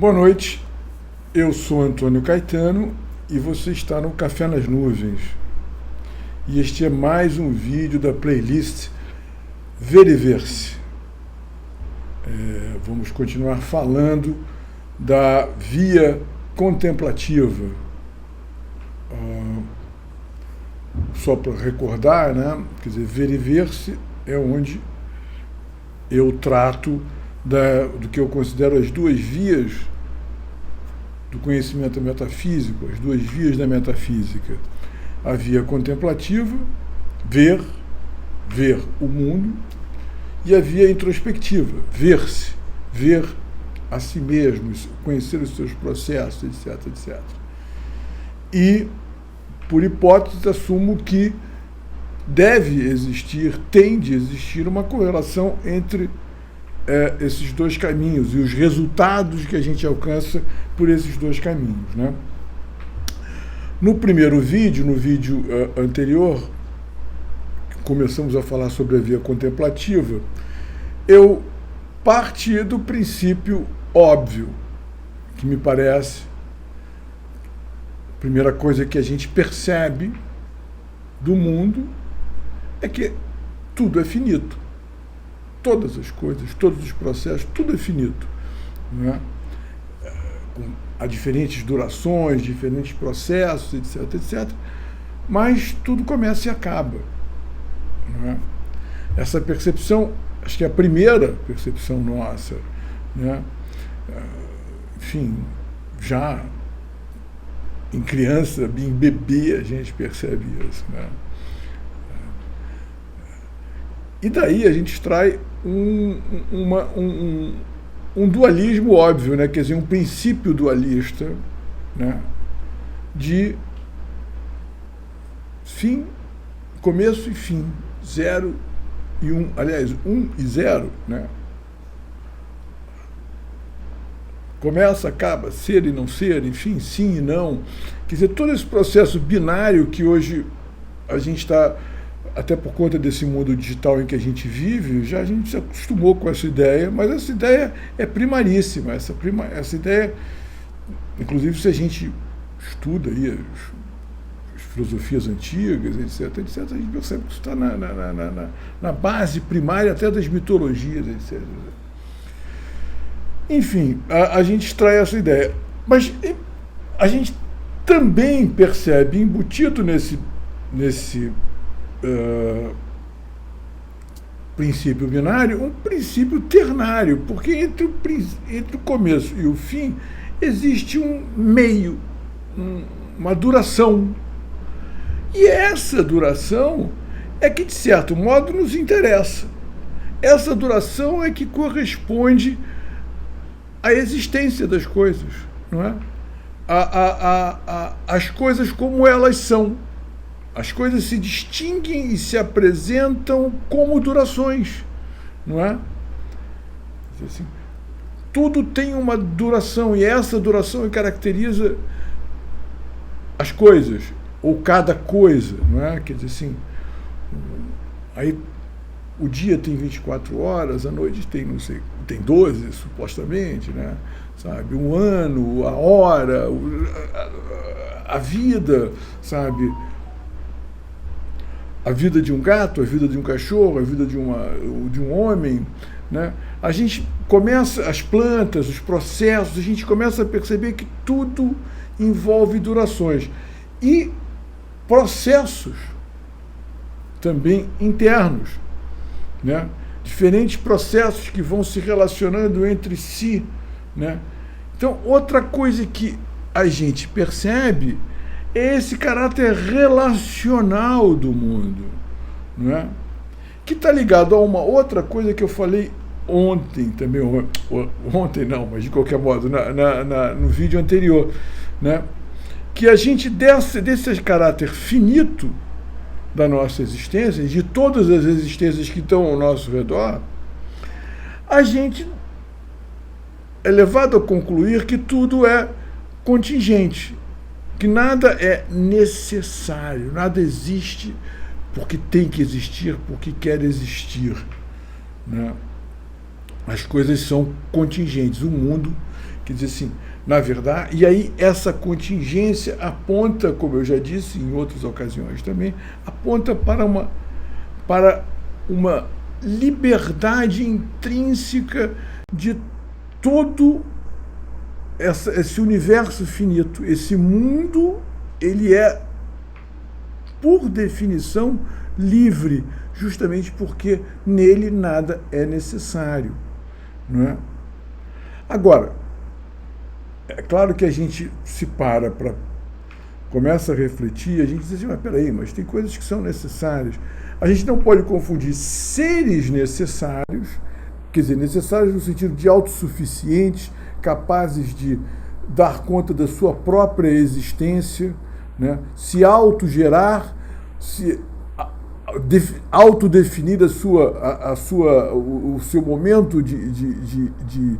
Boa noite, eu sou Antônio Caetano e você está no Café nas Nuvens. E este é mais um vídeo da playlist Veriverse. Vamos continuar falando da via contemplativa. Só para recordar, né? Quer dizer, Veriverse é onde eu trato do que eu considero as duas vias do conhecimento metafísico, as duas vias da metafísica. A via contemplativa, ver o mundo, e a via introspectiva, ver-se, ver a si mesmo, conhecer os seus processos, etc, etc. E, por hipótese, assumo que deve existir, tem de existir uma correlação entre esses dois caminhos e os resultados que a gente alcança por esses dois caminhos, né? No primeiro vídeo, no vídeo anterior, começamos a falar sobre a via contemplativa, eu parti do princípio óbvio, que me parece a primeira coisa que a gente percebe do mundo é que tudo é finito. Todas as coisas, todos os processos, tudo é finito, né? Há diferentes durações, diferentes processos, etc, etc. Mas tudo começa e acaba, né? Essa percepção, acho que é a primeira percepção nossa, né? Enfim, já em criança, em bebê, a gente percebe isso, né? E daí a gente extrai um dualismo óbvio, né? Quer dizer, um princípio dualista, né? De fim, começo e fim, 0 e 1, aliás, 1 e 0, né? Começa, acaba, ser e não ser, enfim, sim e não. Quer dizer, todo esse processo binário que hoje a gente está, até por conta desse mundo digital em que a gente vive, já a gente se acostumou com essa ideia, mas essa ideia é primaríssima, essa ideia, inclusive se a gente estuda aí as filosofias antigas, etc, etc, a gente percebe que isso está na base primária até das mitologias, etc. Enfim, a gente extrai essa ideia, mas a gente também percebe, embutido nesse princípio binário, um princípio ternário, porque entre o começo e o fim existe um meio, uma duração. E essa duração é que, de certo modo, nos interessa. Essa duração é que corresponde à existência das coisas, não é? As coisas como elas são. As coisas se distinguem e se apresentam como durações, não é? Assim, tudo tem uma duração, e essa duração caracteriza as coisas, ou cada coisa, não é? Quer dizer assim, aí o dia tem 24 horas, a noite tem, não sei, tem 12, supostamente, né? Sabe? Um ano, a hora, a vida, sabe? A vida de um gato, a vida de um cachorro, a vida de um homem, né? A gente começa, as plantas, os processos, a gente começa a perceber que tudo envolve durações. E processos também internos, né? Diferentes processos que vão se relacionando entre si, né? Então, outra coisa que a gente percebe é esse caráter relacional do mundo, não é? Que está ligado a uma outra coisa que eu falei ontem também, ontem não, mas de qualquer modo, no vídeo anterior, né? Que a gente, desse caráter finito da nossa existência, de todas as existências que estão ao nosso redor, a gente é levado a concluir que tudo é contingente, que nada é necessário, nada existe porque tem que existir, porque quer existir, né? As coisas são contingentes. O mundo, Quer dizer assim, na verdade, e aí essa contingência aponta, como eu já disse em outras ocasiões também, aponta para uma liberdade intrínseca de todo esse universo finito. Esse mundo, ele é, por definição, livre, justamente porque nele nada é necessário, não é? Agora, é claro que a gente se começa a refletir, a gente diz assim, mas peraí, mas tem coisas que são necessárias. A gente não pode confundir seres necessários, quer dizer, necessários no sentido de autossuficientes, capazes de dar conta da sua própria existência, né? Se autogerar, se autodefinir o seu momento de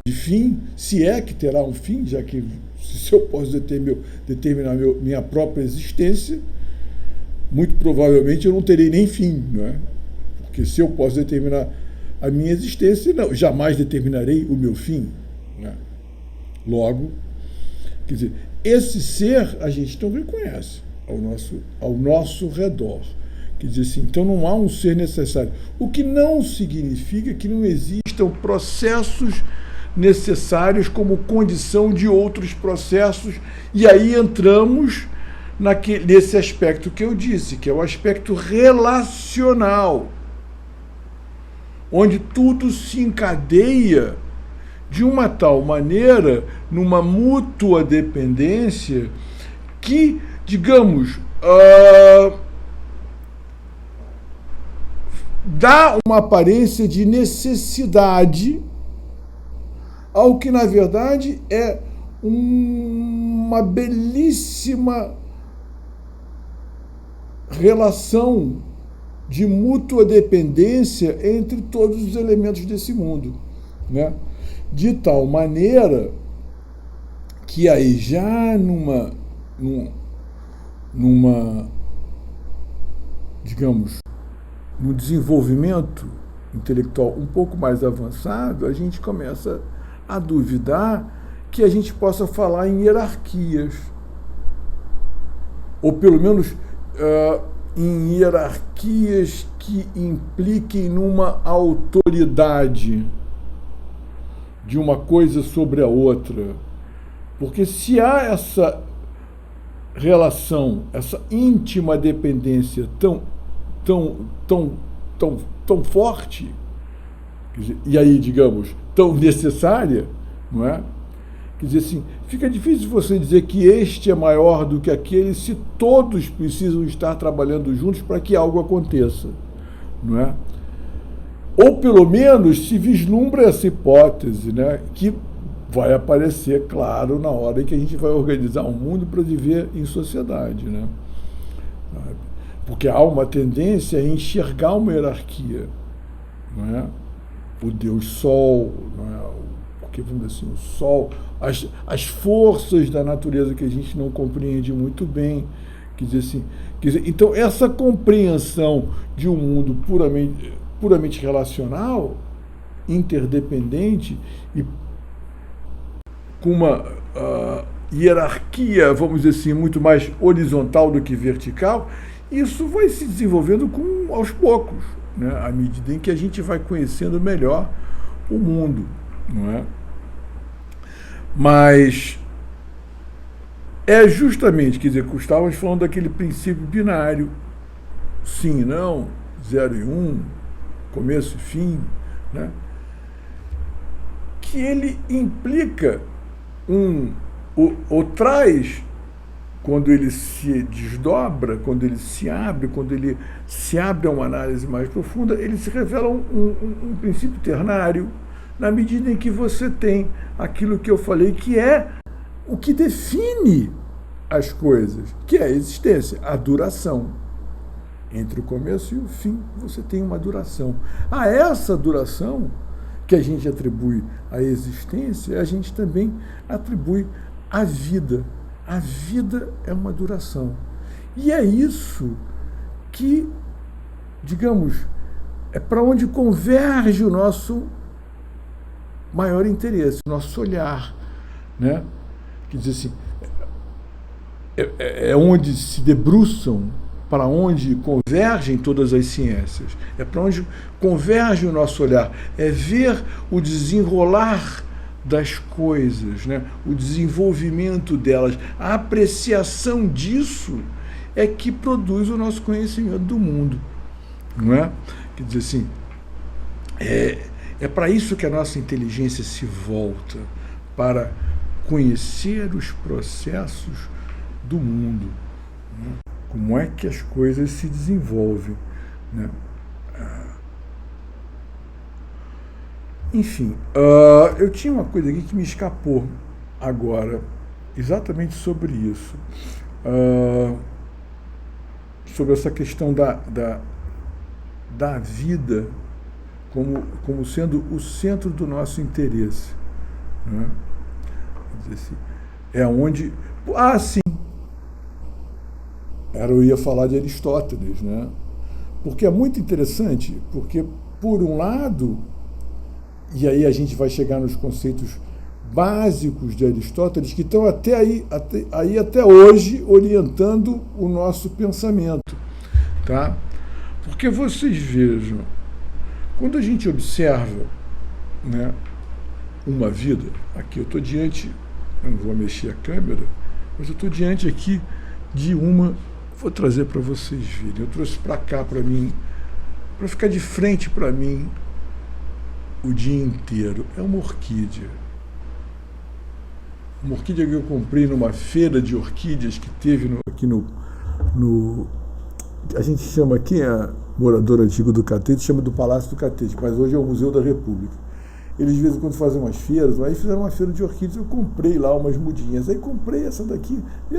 fim, se é que terá um fim, já que se eu posso determinar minha própria existência, muito provavelmente eu não terei nem fim, não é? Porque se eu posso determinar a minha existência, não, jamais determinarei o meu fim, né? Logo, quer dizer, esse ser a gente não reconhece ao nosso redor. Quer dizer assim, então não há um ser necessário. O que não significa que não existam processos necessários como condição de outros processos, e aí entramos nesse aspecto que eu disse, que é o aspecto relacional, onde tudo se encadeia de uma tal maneira, numa mútua dependência, que, digamos, dá uma aparência de necessidade ao que, na verdade, é uma belíssima relação de mútua dependência entre todos os elementos desse mundo, né? De tal maneira que aí já digamos, no desenvolvimento intelectual um pouco mais avançado, a gente começa a duvidar que a gente possa falar em hierarquias, ou pelo menos em hierarquias que impliquem numa autoridade de uma coisa sobre a outra. Porque se há essa relação, essa íntima dependência tão forte, quer dizer, e aí, digamos, tão necessária, não é? Quer dizer assim, fica difícil você dizer que este é maior do que aquele se todos precisam estar trabalhando juntos para que algo aconteça, não é? Ou pelo menos se vislumbra essa hipótese, né, que vai aparecer, claro, na hora em que a gente vai organizar um mundo para viver em sociedade, né? Porque há uma tendência a enxergar uma hierarquia, não é? O Deus Sol, não é? Porque, vamos dizer assim, o Sol, as forças da natureza que a gente não compreende muito bem, quer dizer, então essa compreensão de um mundo puramente relacional, interdependente e com uma hierarquia, vamos dizer assim, muito mais horizontal do que vertical, isso vai se desenvolvendo aos poucos, né? À medida em que a gente vai conhecendo melhor o mundo, não é? Mas é justamente, quer dizer, que estávamos falando daquele princípio binário, sim e não, 0 e 1, começo e fim, né? Que ele implica ou traz, quando ele se desdobra, quando ele se abre a uma análise mais profunda, ele se revela um princípio ternário, na medida em que você tem aquilo que eu falei, que é o que define as coisas, que é a existência, a duração. Entre o começo e o fim, você tem uma duração. A essa duração que a gente atribui à existência, a gente também atribui à vida. A vida é uma duração. E é isso que, digamos, é para onde converge o nosso maior interesse, o nosso olhar. né? Quer dizer assim, é onde se debruçam, para onde convergem todas as ciências, é para onde converge o nosso olhar, é ver o desenrolar das coisas, né? O desenvolvimento delas, a apreciação disso é que produz o nosso conhecimento do mundo, não é? Quer dizer assim, é para isso que a nossa inteligência se volta, para conhecer os processos do mundo, né? Como é que as coisas se desenvolvem, né? Enfim, eu tinha uma coisa aqui que me escapou agora, exatamente sobre isso, sobre essa questão da vida como sendo o centro do nosso interesse, né? Quer dizer assim, é onde... sim! Eu ia falar de Aristóteles, né? Porque é muito interessante, porque, por um lado, e aí a gente vai chegar nos conceitos básicos de Aristóteles, que estão até hoje orientando o nosso pensamento, tá? Porque vocês vejam, quando a gente observa, né, uma vida, aqui eu estou diante, eu não vou mexer a câmera, mas eu estou diante aqui de uma, vou trazer para vocês verem, eu trouxe para cá para mim, para ficar de frente para mim o dia inteiro. É uma orquídea. Uma orquídea que eu comprei numa feira de orquídeas que teve aqui no... A gente chama aqui, a morador antigo do Catete, chama do Palácio do Catete, mas hoje é o Museu da República. Eles de vez em quando fazem umas feiras, aí fizeram uma feira de orquídeas, eu comprei lá umas mudinhas, aí comprei essa daqui, e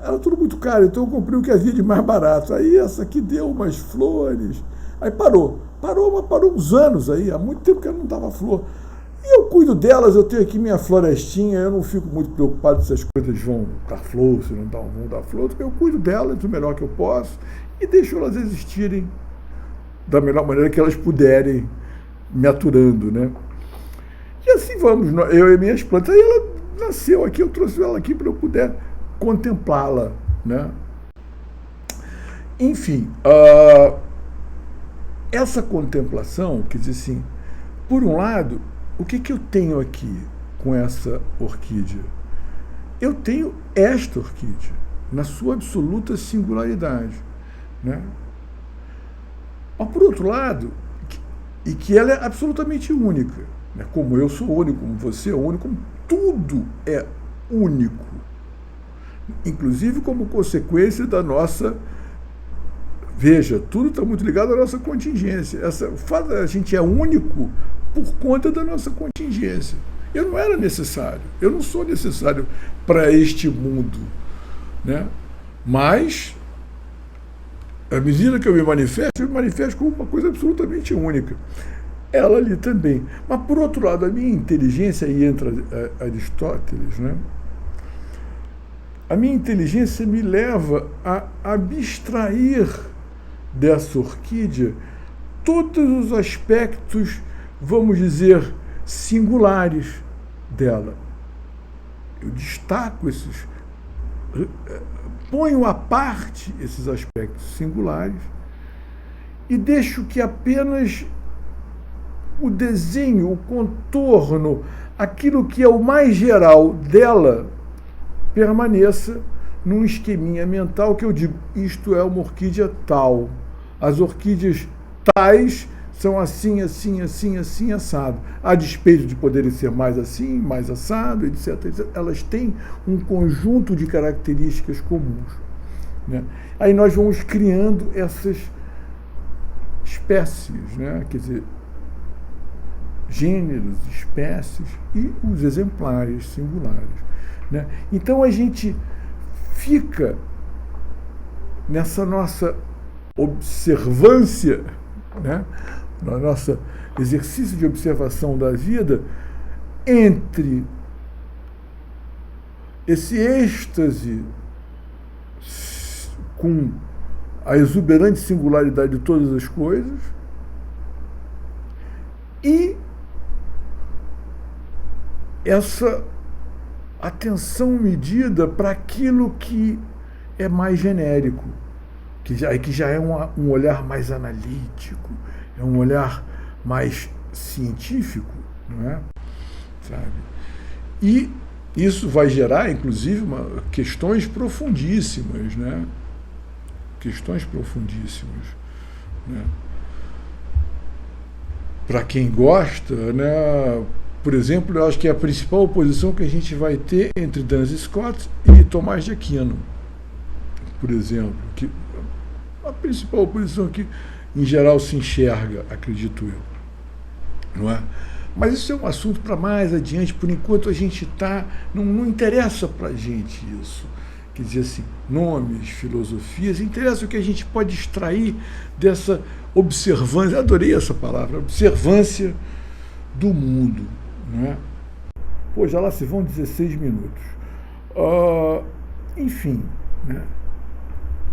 era tudo muito caro, então eu comprei o que havia de mais barato. Aí essa aqui deu umas flores, aí parou uns anos aí, há muito tempo que ela não dava flor. E eu cuido delas, eu tenho aqui minha florestinha, eu não fico muito preocupado se as coisas vão dar flor, se não vão dar flor, eu cuido delas do melhor que eu posso e deixo elas existirem da melhor maneira que elas puderem, me aturando, né? E assim vamos, eu e minhas plantas. Aí ela nasceu aqui, eu trouxe ela aqui para eu poder contemplá-la, né? Enfim, essa contemplação, quer dizer assim, por um lado, o que eu tenho aqui com essa orquídea? Eu tenho esta orquídea, na sua absoluta singularidade, né? Mas, por outro lado, e que ela é absolutamente única, né? Como eu sou único, como você é único, como tudo é único, inclusive como consequência da nossa... Veja, tudo está muito ligado à nossa contingência. O fato de a gente é único por conta da nossa contingência. Eu não era necessário, eu não sou necessário para este mundo, né? Mas, à medida que eu me manifesto como uma coisa absolutamente única. Ela ali também. Mas, por outro lado, a minha inteligência, aí entra Aristóteles, né? A minha inteligência me leva a abstrair dessa orquídea todos os aspectos, vamos dizer, singulares dela. Eu destaco ponho à parte esses aspectos singulares e deixo que apenas o desenho, o contorno, aquilo que é o mais geral dela, permaneça num esqueminha mental que eu digo, isto é uma orquídea tal. As orquídeas tais são assim, assim, assim, assim, assado. A despeito de poderem ser mais assim, mais assado, etc, etc. Elas têm um conjunto de características comuns, né? Aí nós vamos criando essas espécies, né? Quer dizer, gêneros, espécies e os exemplares singulares, né? Então a gente fica nessa nossa observância, né? No nosso exercício de observação da vida, entre esse êxtase com a exuberante singularidade de todas as coisas e essa atenção medida para aquilo que é mais genérico, que já é um olhar mais analítico, é um olhar mais científico, não é? Sabe? E isso vai gerar, inclusive, questões profundíssimas, né? Questões profundíssimas, né? Para quem gosta, né? Por exemplo, eu acho que é a principal oposição que a gente vai ter entre Duns Scott e Tomás de Aquino, por exemplo, que a principal oposição que, em geral, se enxerga, acredito eu, não é? Mas isso é um assunto para mais adiante. Por enquanto a gente está... Não interessa para a gente isso. Quer dizer assim, nomes, filosofias, interessa o que a gente pode extrair dessa observância, adorei essa palavra, observância do mundo, não é? Pô, já lá se vão 16 minutos. Enfim, né?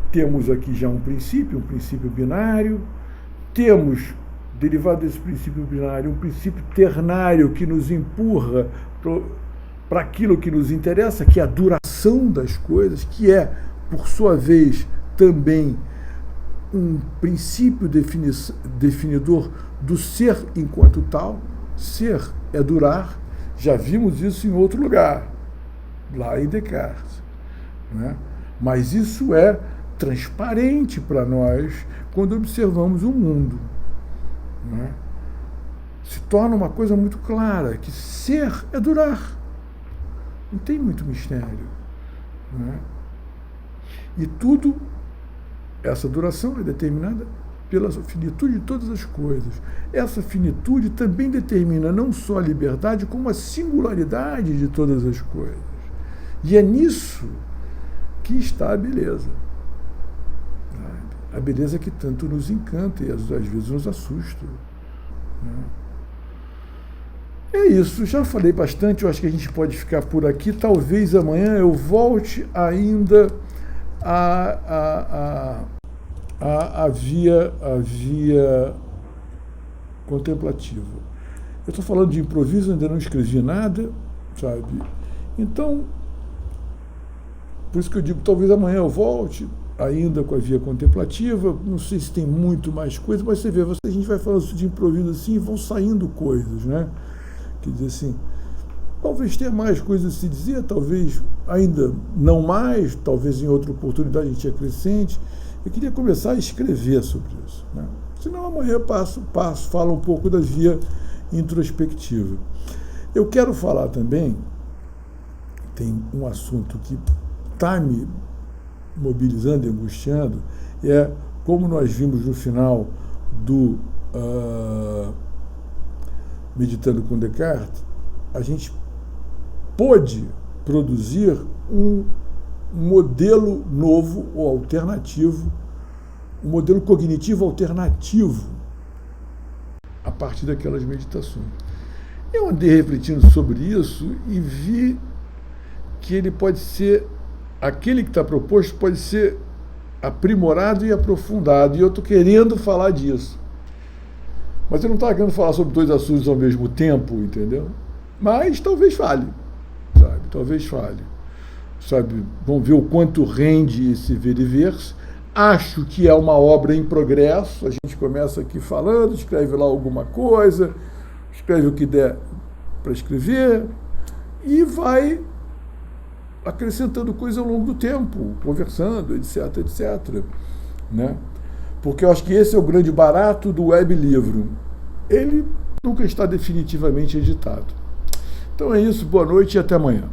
Temos aqui já um princípio binário, temos, derivado desse princípio binário, um princípio ternário que nos empurra para aquilo que nos interessa, que é a duração das coisas, que é, por sua vez, também um princípio definidor do ser enquanto tal. Ser é durar, já vimos isso em outro lugar, lá em Descartes, né? Mas isso é transparente para nós quando observamos o mundo, né? Se torna uma coisa muito clara, que ser é durar, não tem muito mistério, né? E tudo, essa duração é determinada pela finitude de todas as coisas. Essa finitude também determina não só a liberdade, como a singularidade de todas as coisas. E é nisso que está a beleza. A beleza que tanto nos encanta e às vezes nos assusta, né? É isso, já falei bastante, eu acho que a gente pode ficar por aqui. Talvez amanhã eu volte ainda a via contemplativa. Eu estou falando de improviso, ainda não escrevi nada, sabe? Então, por isso que eu digo, talvez amanhã eu volte ainda com a via contemplativa. Não sei se tem muito mais coisa, mas você vê, a gente vai falando de improviso assim e vão saindo coisas, né? Quer dizer assim, talvez tenha mais coisas a se dizer, talvez ainda não mais, talvez em outra oportunidade a gente acrescente. Eu queria começar a escrever sobre isso, né? Senão amanhã falo um pouco da via introspectiva. Eu quero falar também, tem um assunto que está me mobilizando e angustiando, é como nós vimos no final do Meditando com Descartes, a gente pôde produzir um modelo novo ou alternativo, um modelo cognitivo alternativo a partir daquelas meditações. Eu andei refletindo sobre isso e vi que ele pode ser, aquele que está proposto pode ser aprimorado e aprofundado, e eu estou querendo falar disso. Mas eu não estava querendo falar sobre dois assuntos ao mesmo tempo, entendeu? Mas talvez fale, sabe? Talvez fale. Sabe? Vamos ver o quanto rende esse ver e ver-se. Acho que é uma obra em progresso. A gente começa aqui falando, escreve lá alguma coisa, escreve o que der para escrever e vai acrescentando coisa ao longo do tempo, conversando, etc, etc, né? Porque eu acho que esse é o grande barato do web livro. Ele nunca está definitivamente editado. Então é isso, boa noite e até amanhã.